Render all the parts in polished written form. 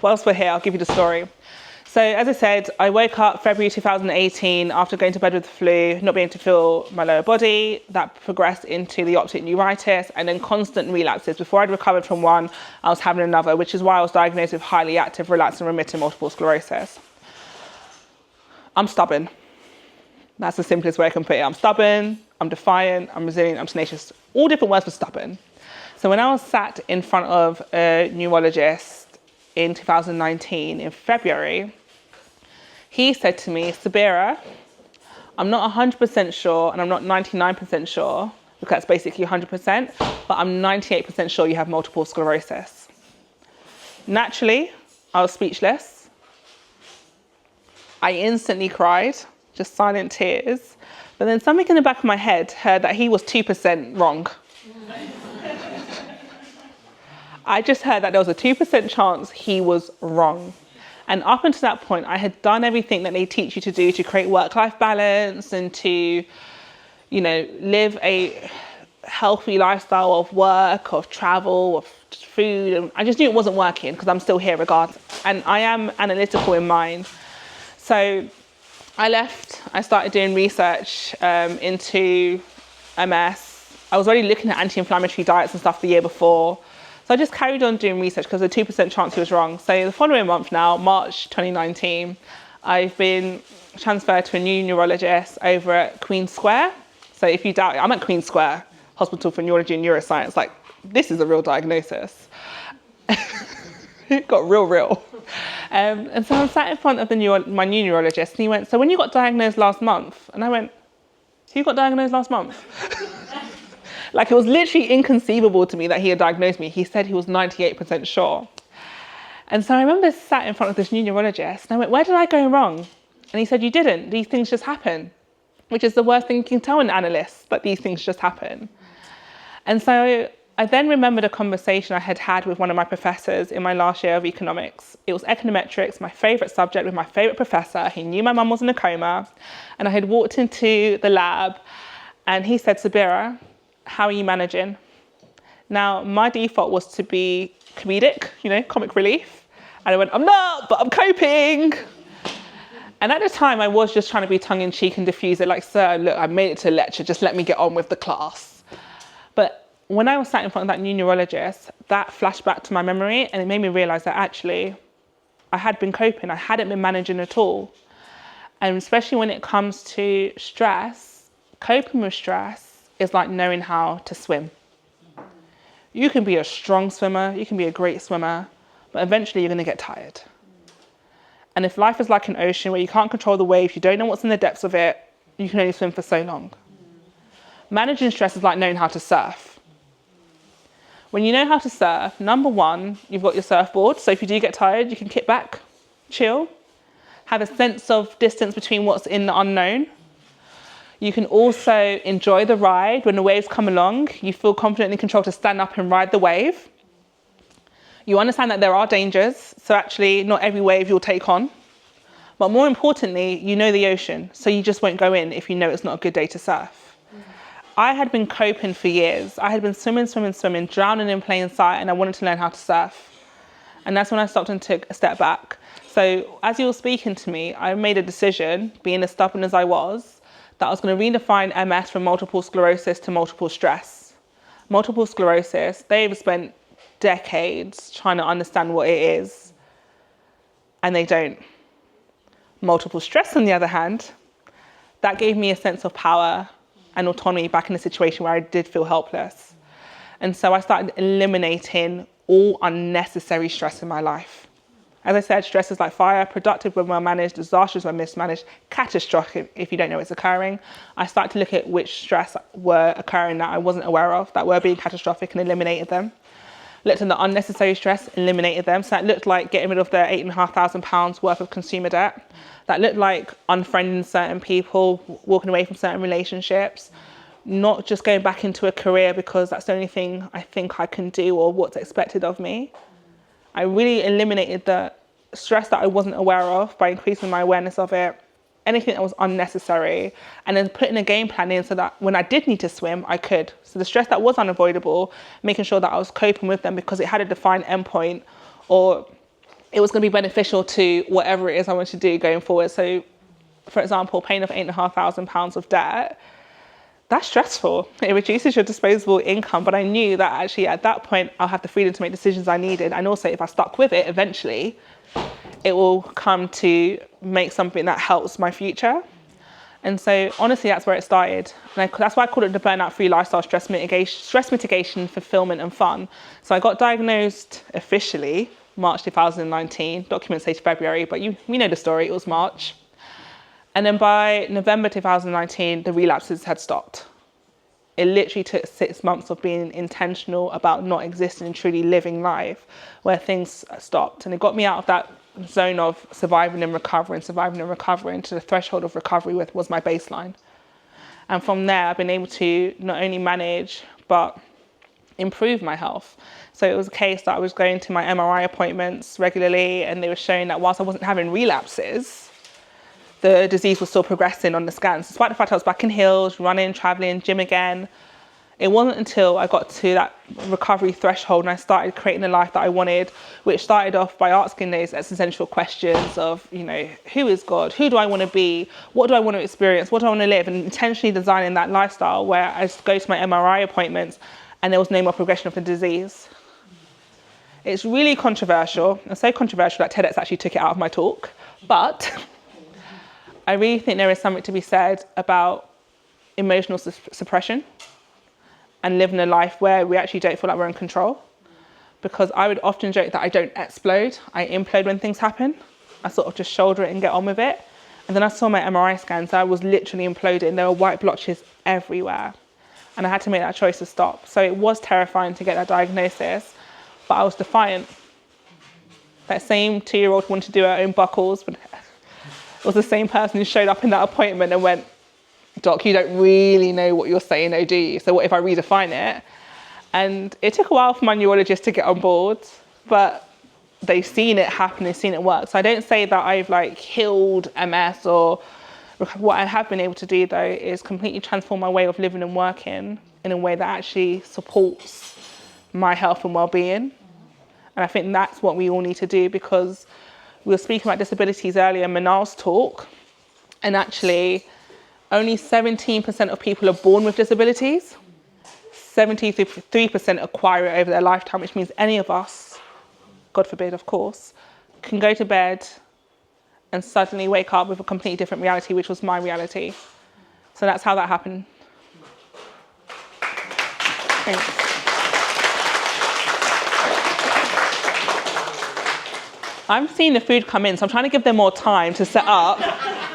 Whilst we're here, I'll give you the story. So as I said, I woke up February 2018 after going to bed with the flu, not being able to feel my lower body. That progressed into the optic neuritis and then constant relapses. Before I'd recovered from one, I was having another, which is why I was diagnosed with highly active, relapsed and remitting multiple sclerosis. I'm stubborn. That's the simplest way I can put it. I'm stubborn, I'm defiant, I'm resilient, I'm tenacious. All different words for stubborn. So when I was sat in front of a neurologist in 2019, in February, he said to me, Sabira, I'm not 100% sure and I'm not 99% sure, because that's basically 100%, but I'm 98% sure you have multiple sclerosis. Naturally, I was speechless. I instantly cried, just silent tears. But then something in the back of my head heard that he was 2% wrong. I just heard that there was a 2% chance he was wrong. And up until that point, I had done everything that they teach you to do to create work-life balance and to, live a healthy lifestyle of work, of travel, of food. And I just knew it wasn't working because I'm still here regardless. And I am analytical in mind. So I left, I started doing research into MS. I was already looking at anti-inflammatory diets and stuff the year before. So I just carried on doing research because the 2% chance he was wrong. So the following month now, March 2019, I've been transferred to a new neurologist over at Queen Square. So if you doubt it, I'm at Queen Square Hospital for Neurology and Neuroscience. Like, this is a real diagnosis. It got real. And so I'm sat in front of my new neurologist and he went, so when you got diagnosed last month? And I went, who got diagnosed last month? Like, it was literally inconceivable to me that he had diagnosed me. He said he was 98% sure. And so I remember sat in front of this new neurologist and I went, where did I go wrong? And he said, you didn't. These things just happen, which is the worst thing you can tell an analyst, that these things just happen. And so I then remembered a conversation I had had with one of my professors in my last year of economics. It was econometrics, my favourite subject, with my favourite professor. He knew my mum was in a coma. And I had walked into the lab and he said, Sabira, how are you managing? Now, my default was to be comedic, comic relief. And I went, I'm not, but I'm coping. And at the time, I was just trying to be tongue-in-cheek and diffuse it, like, sir, look, I made it to lecture, just let me get on with the class. But when I was sat in front of that new neurologist, that flashed back to my memory and it made me realise that actually I had been coping, I hadn't been managing at all. And especially when it comes to stress, coping with stress is like knowing how to swim. You can be a strong swimmer, you can be a great swimmer, but eventually you're going to get tired. And if life is like an ocean where you can't control the waves, you don't know what's in the depths of it, you can only swim for so long. Managing stress is like knowing how to surf. When you know how to surf, number one, you've got your surfboard, so if you do get tired, you can kick back, chill, have a sense of distance between what's in the unknown. You can also enjoy the ride. When the waves come along, you feel confident in control to stand up and ride the wave. You understand that there are dangers, so actually not every wave you'll take on. But more importantly, you know the ocean, so you just won't go in if you know it's not a good day to surf. I had been coping for years. I had been swimming, drowning in plain sight, and I wanted to learn how to surf. And that's when I stopped and took a step back. So as you were speaking to me, I made a decision, being as stubborn as I was, that I was going to redefine MS from multiple sclerosis to multiple stress. Multiple sclerosis, they've spent decades trying to understand what it is, and they don't. Multiple stress, on the other hand, that gave me a sense of power and autonomy back in a situation where I did feel helpless. And so I started eliminating all unnecessary stress in my life. As I said, stress is like fire, productive when well managed, disastrous when mismanaged, catastrophic if you don't know it's occurring. I started to look at which stress were occurring that I wasn't aware of, that were being catastrophic, and eliminated them. Looked at the unnecessary stress, eliminated them. So that looked like getting rid of the £8,500 worth of consumer debt. That looked like unfriending certain people, walking away from certain relationships, not just going back into a career because that's the only thing I think I can do or what's expected of me. I really eliminated the stress that I wasn't aware of by increasing my awareness of it, anything that was unnecessary, and then putting a game plan in so that when I did need to swim, I could. So the stress that was unavoidable, making sure that I was coping with them because it had a defined endpoint or it was going to be beneficial to whatever it is I wanted to do going forward. So, for example, paying off £8,500 of debt, that's stressful. It reduces your disposable income. But I knew that actually at that point, I'll have the freedom to make decisions I needed. And also, if I stuck with it, eventually, it will come to make something that helps my future. And so, honestly, that's where it started. And that's why I call it the burnout-free lifestyle, stress mitigation, fulfillment, and fun. So I got diagnosed officially March 2019, documents say February, but we know the story, it was March. And then by November 2019, the relapses had stopped. It literally took 6 months of being intentional about not existing and truly living life where things stopped. And it got me out of that zone of surviving and recovering to the threshold of recovery was my baseline. And from there, I've been able to not only manage, but improve my health. So it was a case that I was going to my MRI appointments regularly, and they were showing that whilst I wasn't having relapses, the disease was still progressing on the scans. Despite the fact I was back in heels, running, traveling, gym again, it wasn't until I got to that recovery threshold and I started creating the life that I wanted, which started off by asking those existential questions of, who is God? Who do I want to be? What do I want to experience? What do I want to live? And intentionally designing that lifestyle where I go to my MRI appointments and there was no more progression of the disease. It's really controversial, and so controversial that TEDx actually took it out of my talk. But I really think there is something to be said about emotional suppression and living a life where we actually don't feel like we're in control. Because I would often joke that I don't explode, I implode when things happen. I sort of just shoulder it and get on with it. And then I saw my MRI scans, I was literally imploding. There were white blotches everywhere. And I had to make that choice to stop. So it was terrifying to get that diagnosis, but I was defiant. That same 2-year-old wanted to do her own buckles, but it was the same person who showed up in that appointment and went, "Doc, you don't really know what you're saying, oh, do you? So what if I redefine it?" And it took a while for my neurologist to get on board, but they've seen it happen, they've seen it work. So I don't say that I've healed MS, or what I have been able to do though is completely transform my way of living and working in a way that actually supports my health and well-being. And I think that's what we all need to do, because we were speaking about disabilities earlier in Manal's talk, and actually only 17% of people are born with disabilities. 73% acquire it over their lifetime, which means any of us, God forbid, of course, can go to bed and suddenly wake up with a completely different reality, which was my reality. So that's how that happened. Thanks. I'm seeing the food come in, so I'm trying to give them more time to set up.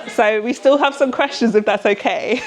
So we still have some questions, if that's okay.